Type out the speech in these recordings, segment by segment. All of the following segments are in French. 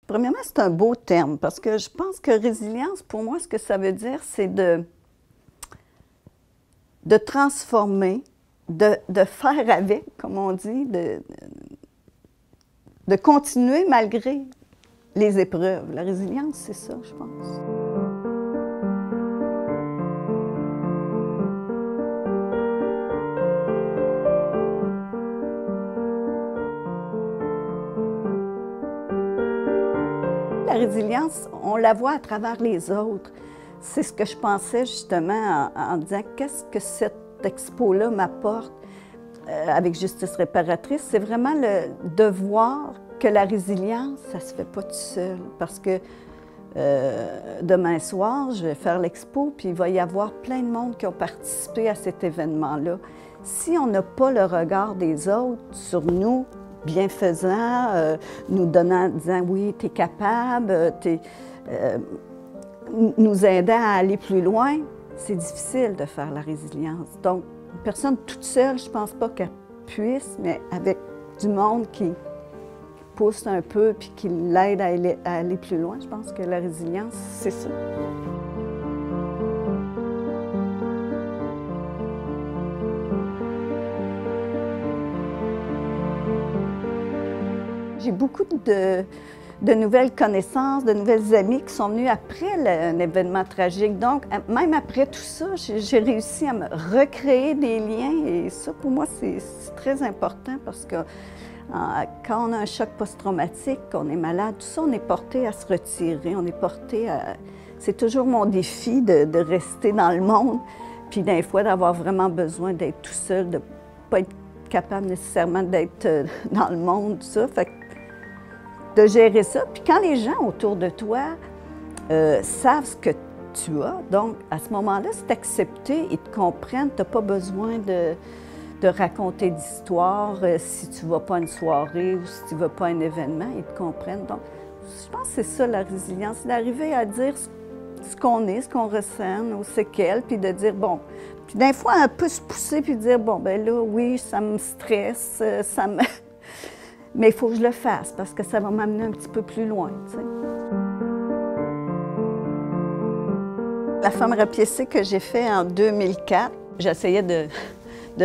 Premièrement, c'est un beau terme parce que je pense que résilience, pour moi, ce que ça veut dire, c'est de transformer, de faire avec, comme on dit, de continuer malgré les épreuves. La résilience, c'est ça, je pense. La résilience, on la voit à travers les autres. C'est ce que je pensais justement en disant qu'est-ce que cette expo-là m'apporte avec Justice réparatrice. C'est vraiment de voir que la résilience, ça ne se fait pas tout seul. Parce que demain soir, je vais faire l'expo, puis il va y avoir plein de monde qui ont participé à cet événement-là. Si on n'a pas le regard des autres sur nous, bienfaisant, nous donnant, disant oui, tu es capable, nous aidant à aller plus loin, c'est difficile de faire la résilience. Donc, une personne toute seule, je ne pense pas qu'elle puisse, mais avec du monde qui pousse un peu puis qui l'aide à aller plus loin, je pense que la résilience, c'est ça. J'ai beaucoup de nouvelles connaissances, de nouvelles amies qui sont venues après un événement tragique. Donc, même après tout ça, j'ai réussi à me recréer des liens et ça, pour moi, c'est très important parce que quand on a un choc post-traumatique, qu'on est malade, tout ça, on est porté à se retirer, on est porté à... C'est toujours mon défi de rester dans le monde, puis des fois d'avoir vraiment besoin d'être tout seul, de ne pas être capable nécessairement d'être dans le monde, tout ça. Fait que de gérer ça. Puis quand les gens autour de toi savent ce que tu as, donc à ce moment-là, c'est accepté, ils te comprennent, tu n'as pas besoin de raconter d'histoires si tu ne vas pas à une soirée ou si tu ne vas pas à un événement, ils te comprennent. Donc, je pense que c'est ça la résilience, c'est d'arriver à dire ce qu'on est, ce qu'on ressent, nos séquelles, puis de dire, bon, puis des fois un peu se pousser puis dire, bon, ben là, oui, ça me stresse, ça me... Mais il faut que je le fasse parce que ça va m'amener un petit peu plus loin, tu sais. La femme rapiécée que j'ai fait en 2004, j'essayais de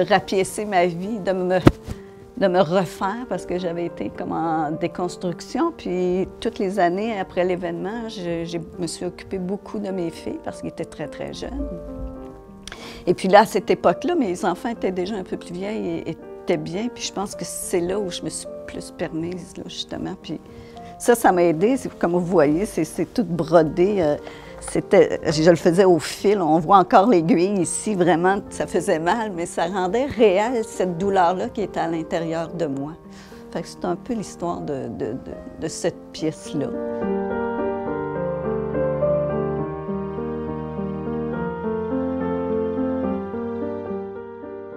rapiécer ma vie, de me refaire parce que j'avais été comme en déconstruction. Puis toutes les années après l'événement, je me suis occupée beaucoup de mes filles parce qu'ils étaient très, très jeunes. Et puis là, à cette époque-là, mes enfants étaient déjà un peu plus vieilles et étaient bien. Puis je pense que c'est là où je me suis plus permise, là, justement. Puis ça m'a aidée. Comme vous voyez, c'est tout brodé. Je le faisais au fil. On voit encore l'aiguille ici. Vraiment, ça faisait mal, mais ça rendait réelle cette douleur-là qui était à l'intérieur de moi. Fait que c'est un peu l'histoire de cette pièce-là.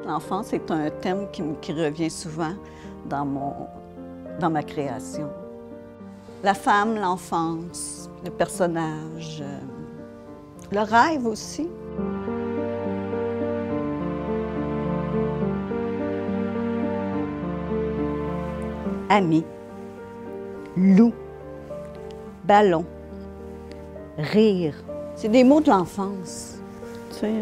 L'enfance est un thème qui revient souvent dans ma création. La femme, l'enfance, le personnage, le rêve aussi. Ami, loup, ballon, rire. C'est des mots de l'enfance. Tu sais,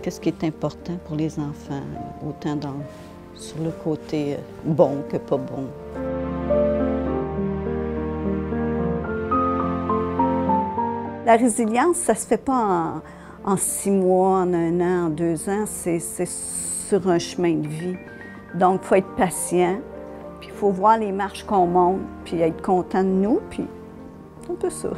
qu'est-ce qui est important pour les enfants, autant sur le côté bon que pas bon. La résilience, ça ne se fait pas en 6 mois, en 1 an, en 2 ans, c'est sur un chemin de vie. Donc, il faut être patient, puis il faut voir les marches qu'on monte, puis être content de nous, puis c'est un peu ça.